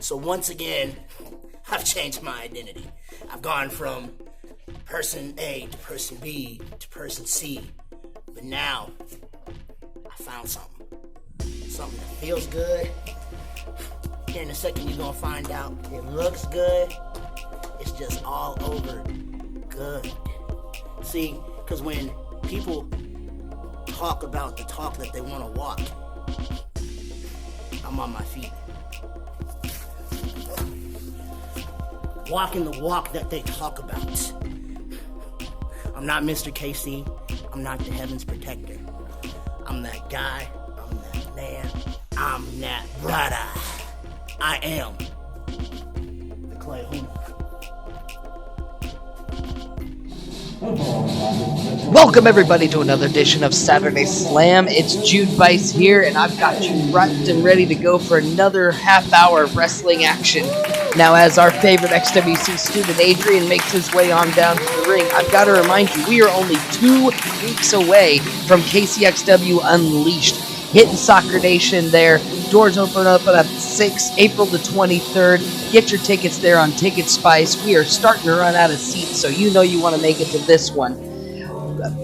So once again, I've changed my identity. I've gone from person A to person B to person C. But now, I found something. Something that feels good. Here in a second, you're going to find out it looks good. It's just all over good. See, because when people talk about the talk that they want to walk, I'm on my feet. Walking the walk that they talk about. I'm not Mr. KC. I'm not the heaven's protector. I'm that guy. I'm that man. I'm that brother. I am the Clayhuna. Welcome everybody to another edition of Saturday Slam. It's Tobias here, and I've got you prepped and ready to go for another half hour of wrestling action. Now, as our favorite XWC student Adrian makes his way on down to the ring, I've got to remind you, we are only 2 weeks away from KCXW Unleashed. Hitting Soccer Nation there. Doors open up at 6, April the 23rd. Get your tickets there on Ticket Spice. We are starting to run out of seats, so you know you want to make it to this one.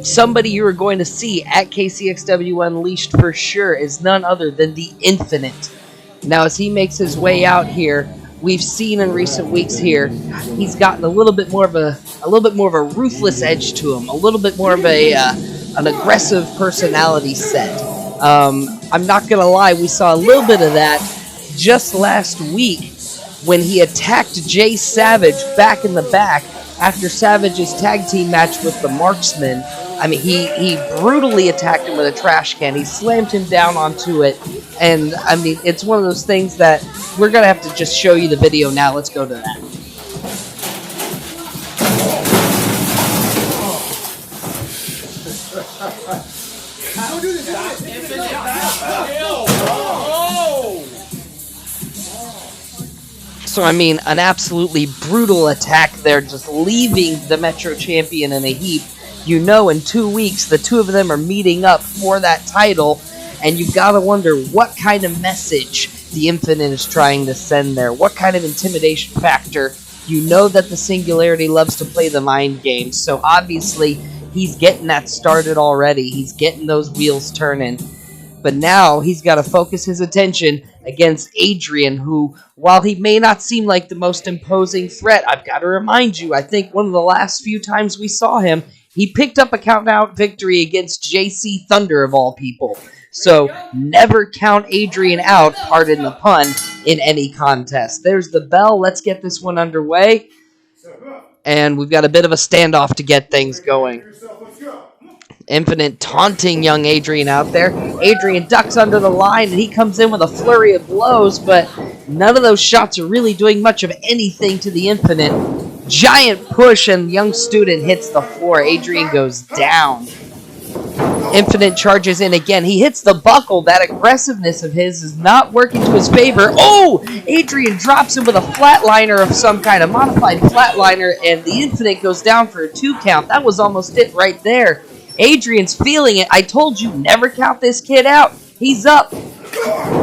Somebody you are going to see at KCXW Unleashed for sure is none other than the Infinite. Now, as he makes his way out here, we've seen in recent weeks here, he's gotten a little bit more of a ruthless edge to him, a little bit more of an aggressive personality set. I'm not gonna lie, we saw a little bit of that just last week when he attacked Jay Savage back in the back after Savage's tag team match with the Marksman. I mean, he brutally attacked him with a trash can. He slammed him down onto it, and I mean, it's one of those things that we're gonna have to just show you the video now. Let's go to that. So, I mean, an absolutely brutal attack there, just leaving the Metro Champion in a heap. You know, in 2 weeks, the two of them are meeting up for that title, and you've got to wonder what kind of message the Infinite is trying to send there. What kind of intimidation factor? You know that the Singularity loves to play the mind game, so obviously he's getting that started already. He's getting those wheels turning. But now he's got to focus his attention against Adrian, who, while he may not seem like the most imposing threat, I've got to remind you, I think one of the last few times we saw him, he picked up a count-out victory against JC Thunder, of all people. So never count Adrian out, pardon the pun, in any contest. There's the bell. Let's get this one underway. And we've got a bit of a standoff to get things going. Infinite taunting young Adrian out there. Adrian ducks under the line, and he comes in with a flurry of blows, but none of those shots are really doing much of anything to the Infinite. Giant push, and young student hits the floor. Adrian goes down. Infinite charges in again. He hits the buckle. That aggressiveness of his is not working to his favor. Oh! Adrian drops him with a flatliner of some kind, a modified flatliner, and the Infinite goes down for a 2 count. That was almost it right there. Adrian's feeling it. I told you, never count this kid out. He's up.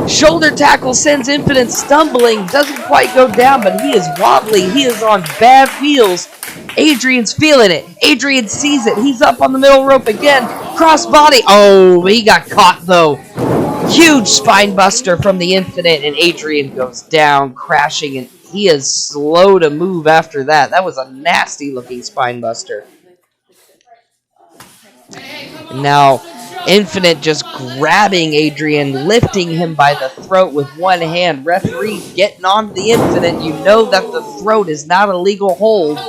Shoulder tackle sends Infinite stumbling. Doesn't quite go down, but he is wobbly. He is on bad wheels. Adrian's feeling it. Adrian sees it. He's up on the middle rope again. Crossbody. Oh, he got caught, though. Huge spine buster from the Infinite, and Adrian goes down, crashing, and he is slow to move after that. That was a nasty-looking spine buster. Now, Infinite just grabbing Adrian, lifting him by the throat with one hand. Referee getting on the Infinite. You know that the throat is not a legal hold.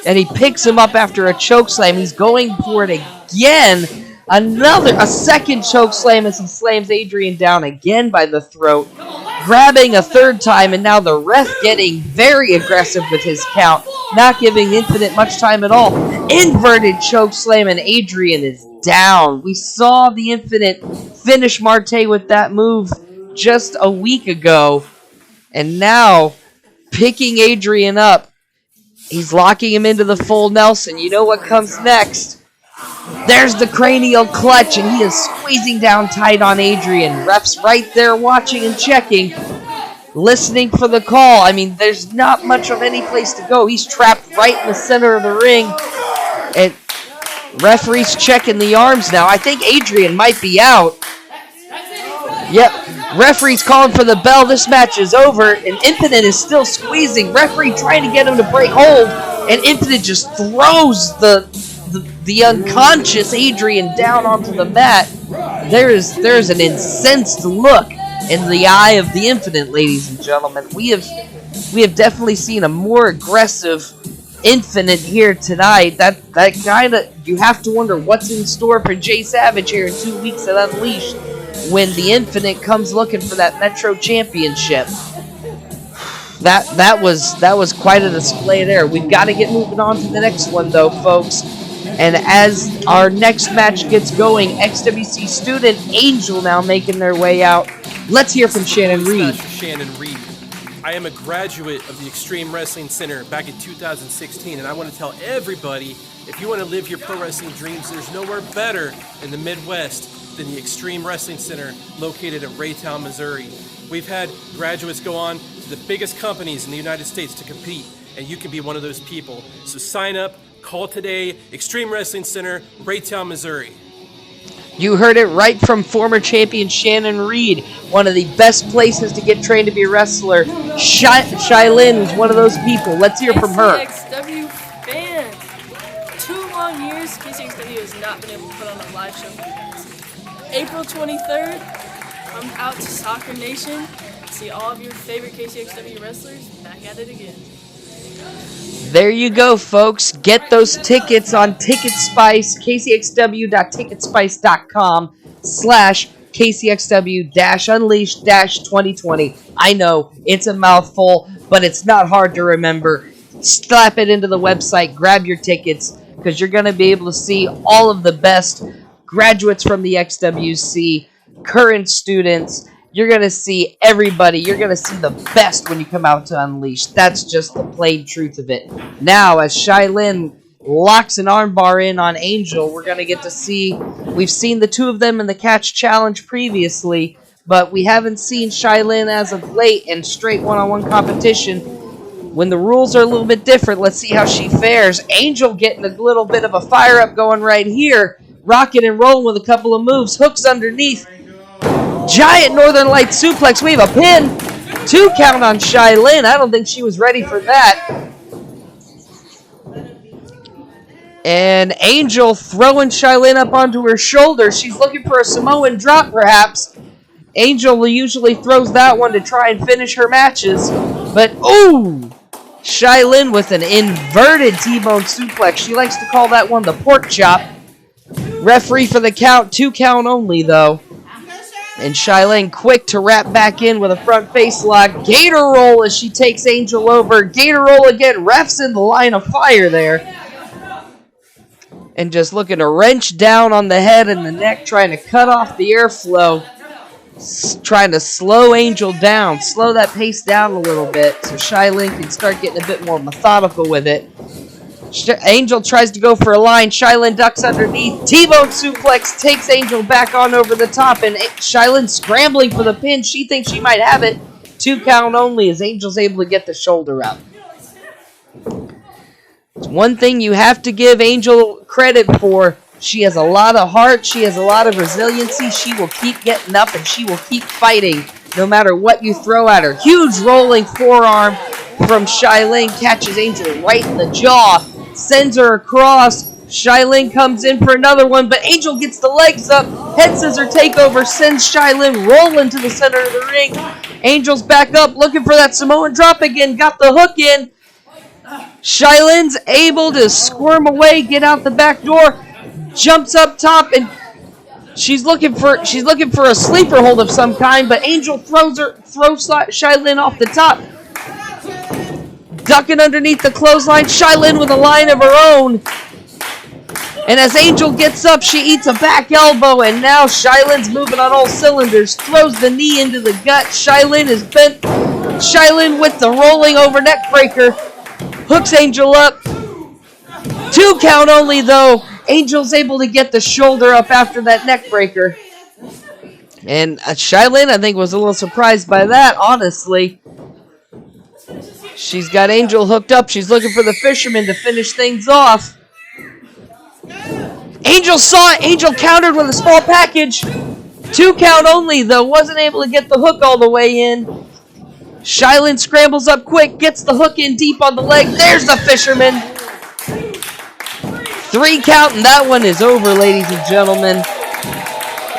And he picks him up after a chokeslam. He's going for it again. A second chokeslam as he slams Adrian down again by the throat. Grabbing a third time, and now the ref getting very aggressive with his count. Not giving Infinite much time at all. Inverted chokeslam, and Adrian is down. We saw the Infinite finish Marte with that move just a week ago. And now, picking Adrian up, he's locking him into the full Nelson. You know what comes next. There's the cranial clutch, and he is squeezing down tight on Adrian. Ref's right there watching and checking. listening for the call. I mean, there's not much of any place to go. He's trapped right in the center of the ring. And referee's checking the arms now. I think Adrian might be out. Yep. Referee's calling for the bell. This match is over, and Infinite is still squeezing. Referee trying to get him to break hold, and Infinite just throws the unconscious Adrian down onto the mat. There's an incensed look in the eye of the Infinite, ladies and gentlemen. We have definitely seen a more aggressive Infinite here tonight. That kind of, you have to wonder what's in store for Jay Savage here in 2 weeks at Unleashed when the Infinite comes looking for that Metro Championship. That was quite a display there. We've got to get moving on to the next one though, folks. And as our next match gets going, XWC student Angel now making their way out. Let's hear from Shannon Reed. Shannon Reed. I am a graduate of the Extreme Wrestling Center back in 2016, and I want to tell everybody, if you want to live your pro wrestling dreams, there's nowhere better in the Midwest than the Extreme Wrestling Center located in Raytown, Missouri. We've had graduates go on to the biggest companies in the United States to compete, and you can be one of those people. So sign up, call today, Extreme Wrestling Center, Raytown, Missouri. You heard it right from former champion Shannon Reed. One of the best places to get trained to be a wrestler. Shylynn was one of those people. Let's hear from her. KCXW fan. 2 long years, KCXW has not been able to put on a live show. April 23rd, come out to Soccer Nation. See all of your favorite KCXW wrestlers back at it again. There you go, folks. Get those tickets on TicketSpice, kcxw.ticketspice.com/KCXW-Unleashed-2020. I know, it's a mouthful, but it's not hard to remember. Slap it into the website, grab your tickets, because you're going to be able to see all of the best graduates from the XWC, current students. You're going to see everybody. You're going to see the best when you come out to Unleashed. That's just the plain truth of it. Now, as Shylynn locks an armbar in on Angel, we're going to get to see... We've seen the two of them in the Catch Challenge previously, but we haven't seen Shylynn as of late in straight one-on-one competition. When the rules are a little bit different, let's see how she fares. Angel getting a little bit of a fire-up going right here. Rocking and rolling with a couple of moves. Hooks underneath. Giant Northern Light suplex. We have a pin. 2 count on Shylynn. I don't think she was ready for that. And Angel throwing Shylynn up onto her shoulder. She's looking for a Samoan drop, perhaps. Angel usually throws that one to try and finish her matches. But, ooh! Shylynn with an inverted T-bone suplex. She likes to call that one the pork chop. Referee for the count. 2 count only, though. And Shylynn quick to wrap back in with a front face lock. Gator roll as she takes Angel over. Gator roll again. Ref's in the line of fire there. And just looking to wrench down on the head and the neck, trying to cut off the airflow. Trying to slow Angel down. Slow that pace down a little bit so Shylynn can start getting a bit more methodical with it. Angel tries to go for a line. Shylynn ducks underneath. T-bone suplex takes Angel back on over the top. And Shylynn scrambling for the pin. She thinks she might have it. 2 count only as Angel's able to get the shoulder up. It's one thing you have to give Angel credit for. She has a lot of heart. She has a lot of resiliency. She will keep getting up and she will keep fighting no matter what you throw at her. Huge rolling forearm from Shylynn. Catches Angel right in the jaw. Sends her across. Shylynn comes in for another one, but Angel gets the legs up. Head scissor takeover sends Shylynn rolling to the center of the ring. Angel's back up, looking for that Samoan drop again. Got the hook in. Shylynn's able to squirm away, get out the back door. Jumps up top, and she's looking for a sleeper hold of some kind, but Angel throws Shylynn off the top. Ducking underneath the clothesline, Shylynn with a line of her own. And as Angel gets up, she eats a back elbow, and now Shylynn's moving on all cylinders. Throws the knee into the gut. Shylynn is bent. Shylynn with the rolling over neck breaker. Hooks Angel up. 2 count only, though. Angel's able to get the shoulder up after that neck breaker. And Shylynn, I think, was a little surprised by that, honestly. She's got Angel hooked up. She's looking for the fisherman to finish things off. Angel saw it. Angel countered with a small package. 2 count only, though. Wasn't able to get the hook all the way in. Shylynn scrambles up quick. Gets the hook in deep on the leg. There's the fisherman. 3 count, and that one is over, ladies and gentlemen.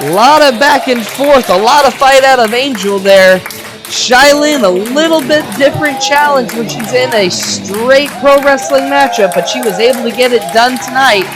A lot of back and forth. A lot of fight out of Angel there. Shylynn, a little bit different challenge when she's in a straight pro wrestling matchup, but she was able to get it done tonight.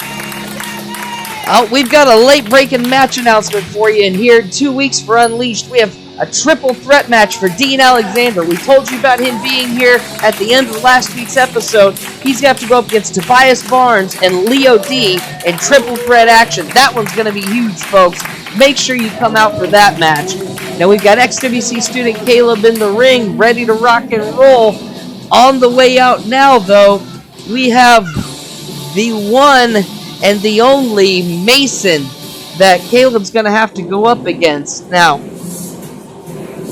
We've got a late-breaking match announcement for you, and here in 2 weeks for Unleashed, we have a triple threat match for Dean Alexander. We told you about him being here at the end of last week's episode. He's going to have to go up against Tobias Barnes and Leo D in triple threat action. That one's going to be huge, folks. Make sure you come out for that match. Now we've got XWC student Caleb in the ring, ready to rock and roll. On the way out now, though, we have the one and the only Mason that Caleb's going to have to go up against. Now,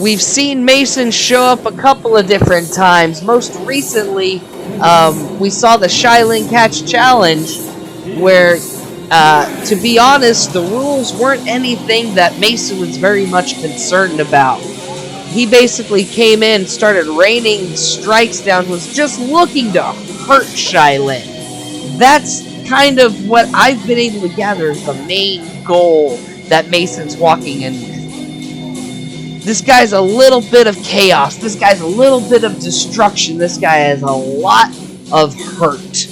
we've seen Mason show up a couple of different times. Most recently, we saw the Shylynn Catch Challenge, where, to be honest, the rules weren't anything that Mason was very much concerned about. He basically came in, started raining strikes down, was just looking to hurt Shylynn. That's kind of what I've been able to gather is the main goal that Mason's walking in with. This guy's a little bit of chaos. This guy's a little bit of destruction. This guy has a lot of hurt.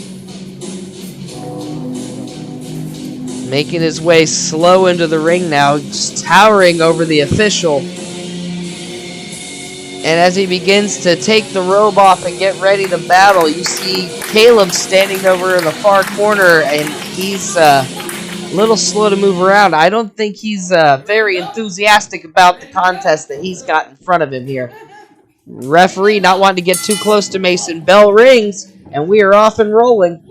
Making his way slow into the ring now, just towering over the official. And as he begins to take the robe off and get ready to battle, you see Caleb standing over in the far corner, and he's a little slow to move around. I don't think he's very enthusiastic about the contest that he's got in front of him here. Referee not wanting to get too close to Mason. Bell rings, and we are off and rolling.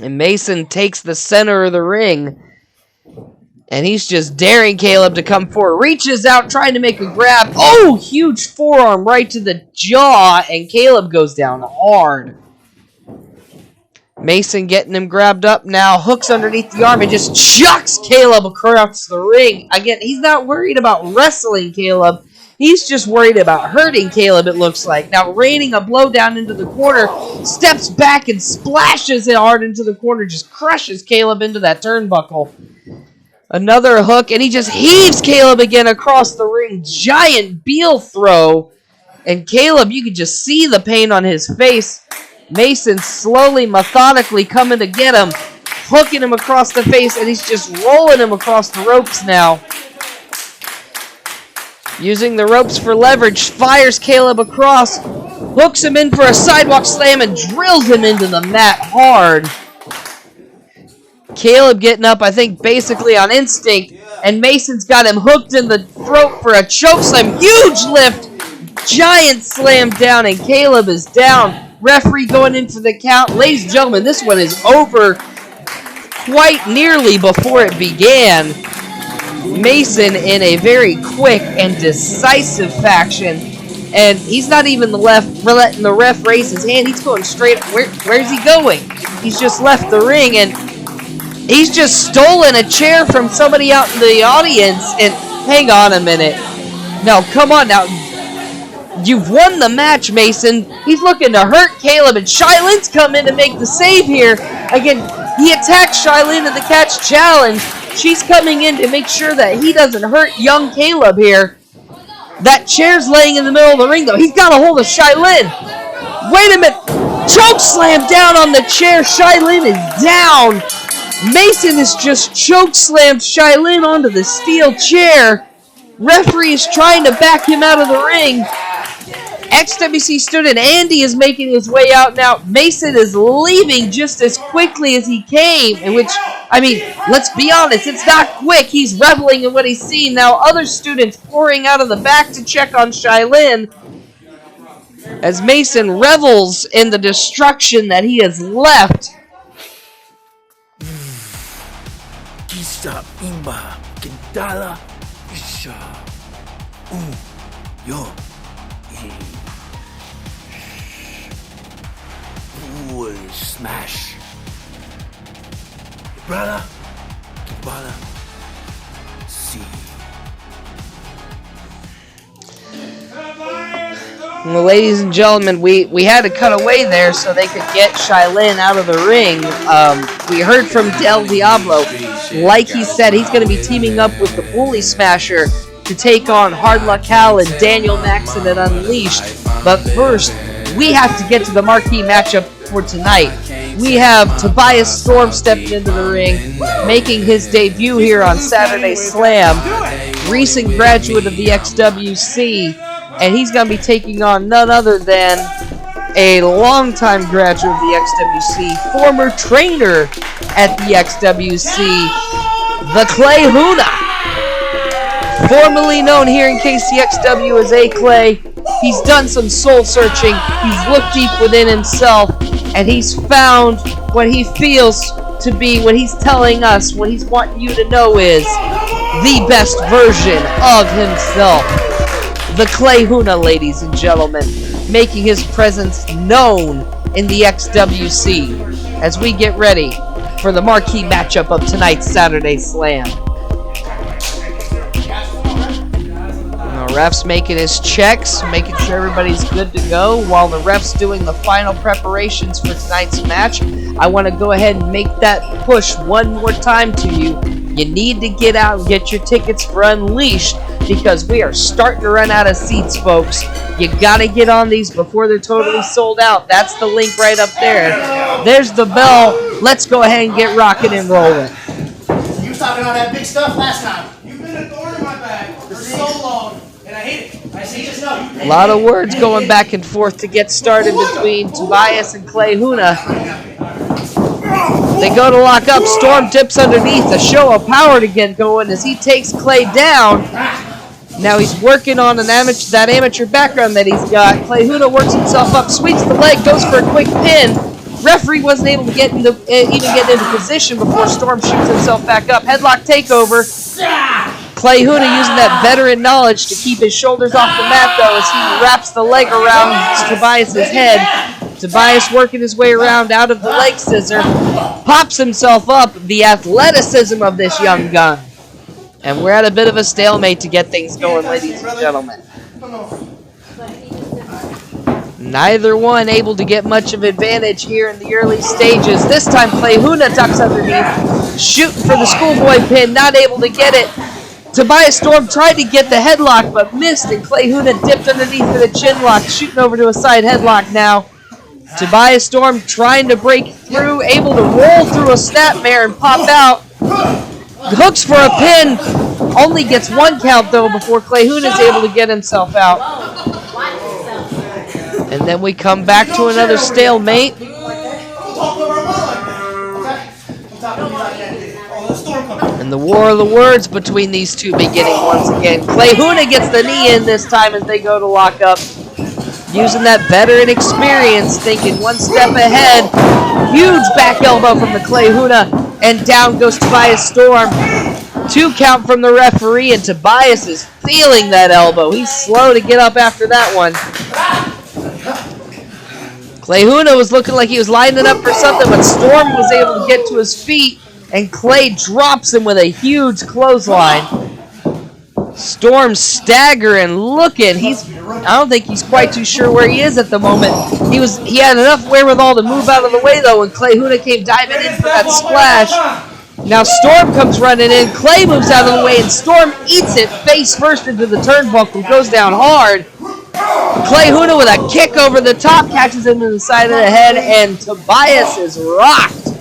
And Mason takes the center of the ring. And he's just daring Caleb to come forward. Reaches out, trying to make a grab. Oh, huge forearm right to the jaw. And Caleb goes down hard. Mason getting him grabbed up now. Hooks underneath the arm and just chucks Caleb across the ring. Again, he's not worried about wrestling Caleb. He's just worried about hurting Caleb, it looks like. Now, raining a blow down into the corner. Steps back and splashes it hard into the corner. Just crushes Caleb into that turnbuckle. Another hook, and he just heaves Caleb again across the ring. Giant Beal throw. And Caleb, you could just see the pain on his face. Mason slowly, methodically coming to get him. Hooking him across the face, and he's just rolling him across the ropes now. Using the ropes for leverage, fires Caleb across. Hooks him in for a sidewalk slam and drills him into the mat hard. Caleb getting up, I think, basically on instinct. And Mason's got him hooked in the throat for a chokeslam. Huge lift. Giant slam down, and Caleb is down. Referee going in for the count. Ladies and gentlemen, this one is over quite nearly before it began. Mason in a very quick and decisive fashion. And he's not even letting the ref raise his hand. He's going straight. Where's he going? He's just left the ring, and he's just stolen a chair from somebody out in the audience. And hang on a minute. Now, come on now. You've won the match, Mason. He's looking to hurt Caleb, and Shylynn's come in to make the save here. Again, he attacked Shylynn in the catch challenge. She's coming in to make sure that he doesn't hurt young Caleb here. That chair's laying in the middle of the ring, though. He's got a hold of Shylynn. Wait a minute. Choke slam down on the chair. Shylynn is down. Mason has just choke slammed Shylynn onto the steel chair. Referee is trying to back him out of the ring. XWC student Andy is making his way out now. Mason is leaving just as quickly as he came, in which, I mean, let's be honest, it's not quick. He's reveling in what he's seen. Now other students pouring out of the back to check on Shylynn as Mason revels in the destruction that he has left. Kisa imba kendala isha yo smash. Brother, see. Well, ladies and gentlemen, we had to cut away there so they could get Shylynn out of the ring. We heard from Del Diablo. Like he said, he's going to be teaming up with the Bully Smasher to take on Hard Luck Hal and Daniel Maxon at Unleashed. But first, we have to get to the marquee matchup for tonight. We have Tobias Storm stepping into the ring, making his debut here on Saturday Slam. Recent graduate of the XWC, and he's going to be taking on none other than a longtime graduate of the XWC, former trainer at the XWC, the Clayhuna. Formerly known here in KCXW as A-Clay, he's done some soul searching, he's looked deep within himself, and he's found what he feels to be, what he's telling us, what he's wanting you to know is the best version of himself. The Clayhuna, ladies and gentlemen, making his presence known in the XWC as we get ready for the marquee matchup of tonight's Saturday Slam. Ref's making his checks, making sure everybody's good to go. While the ref's doing the final preparations for tonight's match, I want to go ahead and make that push one more time to you. You need to get out and get your tickets for Unleashed because we are starting to run out of seats, folks. You got to get on these before they're totally sold out. That's the link right up there. There's the bell. Let's go ahead and get rocking and rolling. You was talking all that big stuff last time. You've been a thorn in my back for so long, and I hate it. I see just now. A lot of words going back and forth to get started between Tobias and Clayhuna. They go to lock up. Storm dips underneath. A show of power to get going as he takes Clay down. Now he's working on that amateur background that he's got. Clayhuna works himself up, sweeps the leg, goes for a quick pin. Referee wasn't able to even get into position before Storm shoots himself back up. Headlock takeover. Clayhuna using that veteran knowledge to keep his shoulders off the mat, though, as he wraps the leg around Tobias' head. Tobias working his way around out of the leg scissor, pops himself up, the athleticism of this young gun. And we're at a bit of a stalemate to get things going, ladies and gentlemen. Neither one able to get much of advantage here in the early stages. This time Clayhuna ducks underneath, shooting for the schoolboy pin, not able to get it. Tobias Storm tried to get the headlock but missed, and Clayhuna dipped underneath for the chin lock, shooting over to a side headlock now. Tobias Storm trying to break through, able to roll through a snapmare and pop out. Hooks for a pin, only gets one count though before Clayhuna is able to get himself out. And then we come back to another stalemate. And the war of the words between these two beginning once again. Clayhuna gets the knee in this time as they go to lock up. Using that veteran experience, thinking one step ahead. Huge back elbow from the Clayhuna, and down goes Tobias Storm. 2 count from the referee, and Tobias is feeling that elbow. He's slow to get up after that one. Clayhuna was looking like he was lining up for something, but Storm was able to get to his feet, and Clay drops him with a huge clothesline. Storm staggering, looking. I don't think he's quite too sure where he is at the moment. He had enough wherewithal to move out of the way though when Clayhuna came diving in for that splash. Now Storm comes running in. Clay moves out of the way and Storm eats it face first into the turnbuckle. Goes down hard. Clayhuna with a kick over the top catches him in the side of the head, and Tobias is rocked.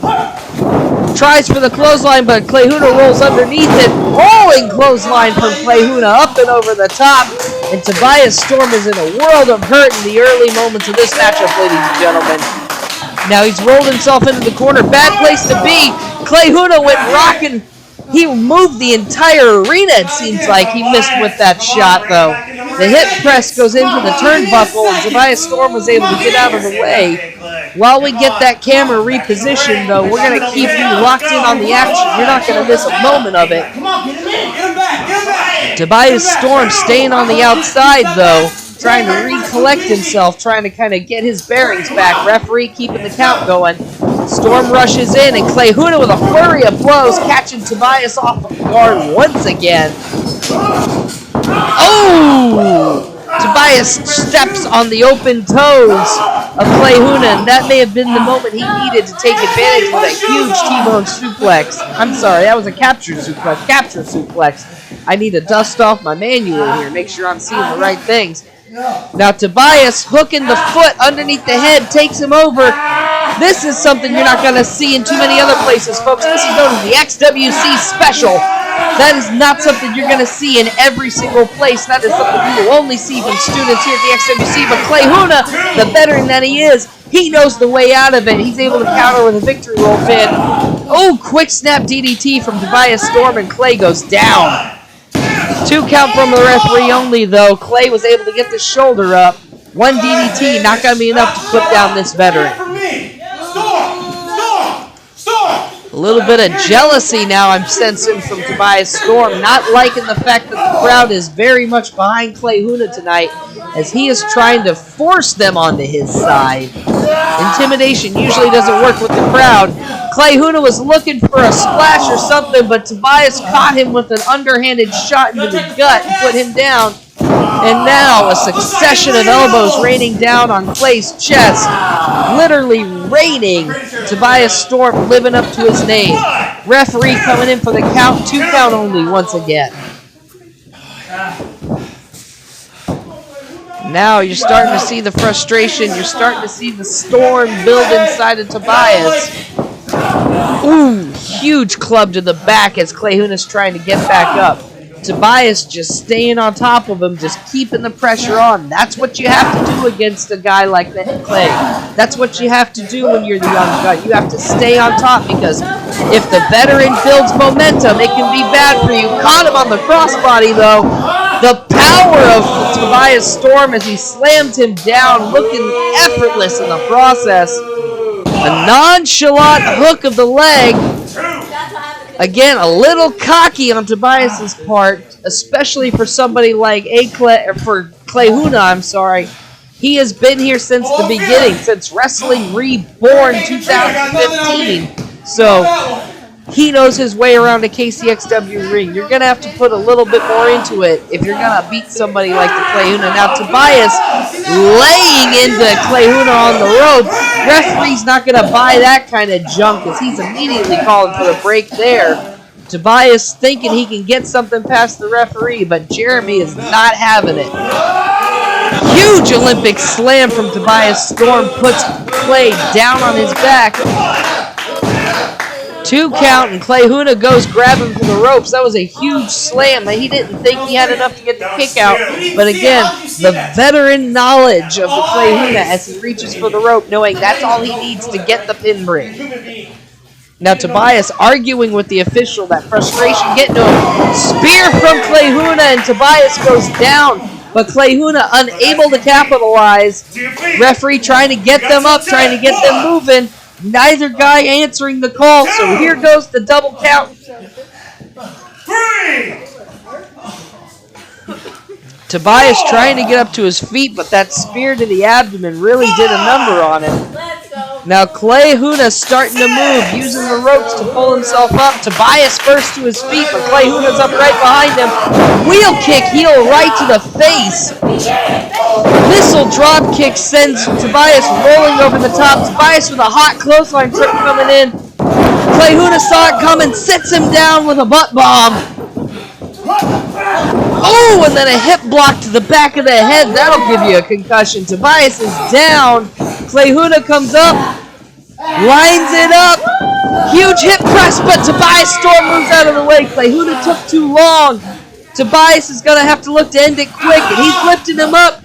Tries for the clothesline, but Clayhuna rolls underneath it. Rolling clothesline from Clayhuna up and over the top. And Tobias Storm is in a world of hurt in the early moments of this matchup, ladies and gentlemen. Now he's rolled himself into the corner. Bad place to be. Clayhuna went rocking. He moved the entire arena, it seems like. He missed with that shot, though. The hip press goes into the turnbuckle, and Tobias Storm was able to get out of the way. While we get that camera repositioned, though, we're going to keep you locked in on the action. You're not going to miss a moment of it. Tobias Storm staying on the outside, though. trying to recollect himself, trying to kind of get his bearings back. Referee keeping the count going. Storm rushes in, and Clayhuna with a flurry of blows, catching Tobias off of guard once again. Oh! Tobias steps on the open toes of Clayhuna, and that may have been the moment he needed to take advantage with a huge T-bone suplex. I'm sorry, that was a capture suplex. Capture suplex. I need to dust off my manual here, make sure I'm seeing the right things. Now Tobias hooking the foot underneath the head takes him over. This is something you're not going to see in too many other places, folks. This is known as the XWC Special. That is not something you're going to see in every single place. That is something you will only see from students here at the XWC. But Clayhuna, the veteran that he is, he knows the way out of it. He's able to counter with a victory roll pin. Oh, quick snap DDT from Tobias Storm, and Clay goes down. 2 count from the referee only, though. Clay was able to get the shoulder up. 1 DDT, not going to be enough to put down this veteran. A little bit of jealousy now I'm sensing from Tobias Storm, not liking the fact that the crowd is very much behind Clayhuna tonight, as he is trying to force them onto his side. Intimidation usually doesn't work with the crowd. Clayhuna was looking for a splash or something, but Tobias caught him with an underhanded shot into the gut and put him down. And now a succession of elbows raining down on Clay's chest. Literally raining. Tobias Storm living up to his name. Referee coming in for the count. 2 count only once again. Now you're starting to see the frustration. You're starting to see the storm build inside of Tobias. Ooh, huge club to the back as Clayhuna's trying to get back up. Tobias just staying on top of him, just keeping the pressure on. That's what you have to do against a guy like that, Clay. That's what you have to do when you're the young guy. You have to stay on top, because if the veteran builds momentum, it can be bad for you. Caught him on the crossbody, though. The power of Tobias Storm as he slammed him down, looking effortless in the process. A nonchalant hook of the leg. Again, a little cocky on Tobias's part, especially for somebody like Clayhuna, I'm sorry. He has been here since the beginning, since Wrestling Reborn 2015. So he knows his way around a KCXW ring. You're going to have to put a little bit more into it if you're going to beat somebody like the Clayhuna. Now, Tobias laying into Clayhuna on the ropes. Referee's not going to buy that kind of junk, as he's immediately calling for the break there. Tobias thinking he can get something past the referee, but Jeremy is not having it. Huge Olympic slam from Tobias Storm puts Clay down on his back. 2 count, and Clayhuna goes grabbing for the ropes. That was a huge slam. He didn't think he had enough to get the kick out. But again, the veteran knowledge of the Clayhuna as he reaches for the rope, knowing that's all he needs to get the pin break. Now Tobias arguing with the official, that frustration getting to him. Spear from Clayhuna, and Tobias goes down. But Clayhuna unable to capitalize. Referee trying to get them up, trying to get them moving. Neither guy answering the call, so here goes the double count. 3! Tobias trying to get up to his feet, but that spear to the abdomen really did a number on him. Now Clayhuna starting to move, using the ropes to pull himself up. Tobias first to his feet, but Clayhuna's up right behind him. Wheel kick, heel right to the face. Missile drop kick sends Tobias rolling over the top. Tobias with a hot clothesline trip coming in. Clayhuna saw it coming, sits him down with a butt bomb. Oh, and then a hip block to the back of the head. That'll give you a concussion. Tobias is down. Clayhuna comes up, lines it up. Huge hip press, but Tobias Storm moves out of the way. Clayhuna took too long. Tobias is going to have to look to end it quick, and he's lifting him up.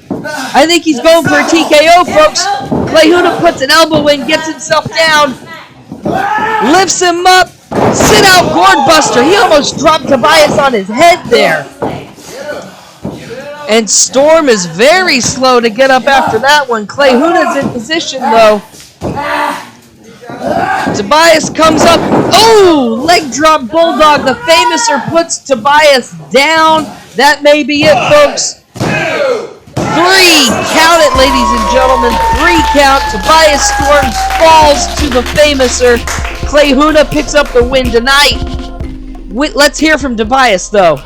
I think he's going for a TKO, folks. Clayhuna puts an elbow in, gets himself down, lifts him up, sit out gourd buster. He almost dropped Tobias on his head there. And Storm is very slow to get up after that one. Clayhuna's in position, though. Tobias comes up. Oh, leg drop bulldog. The Famouser puts Tobias down. That may be it, folks. 3 count it, ladies and gentlemen. 3 count. Tobias Storm falls to the famouser. Clayhuna picks up the win tonight. Let's hear from Tobias, though.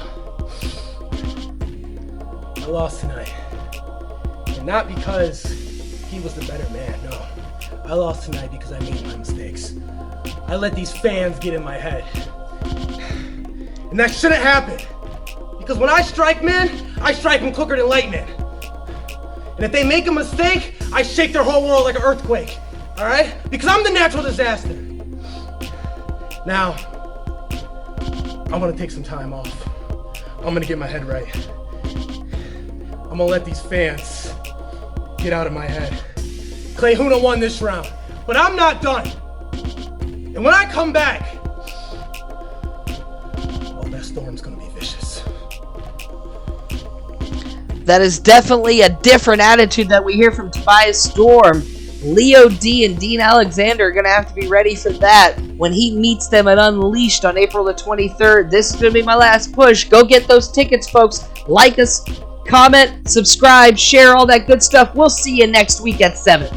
I lost tonight. And not because he was the better man, no. I lost tonight because I made my mistakes. I let these fans get in my head. And that shouldn't happen. Because when I strike men, I strike them quicker than lightning. And if they make a mistake, I shake their whole world like an earthquake. Alright? Because I'm the natural disaster. Now, I'm gonna take some time off. I'm gonna get my head right. I'm gonna let these fans get out of my head. Clayhuna won this round, but I'm not done. And when I come back, oh, that storm's gonna be vicious. That is definitely a different attitude that we hear from Tobias Storm. Leo D and Dean Alexander are going to have to be ready for that when he meets them at Unleashed on April the 23rd. This is going to be my last push. Go get those tickets, folks. Like us, comment, subscribe, share, all that good stuff. We'll see you next week at 7.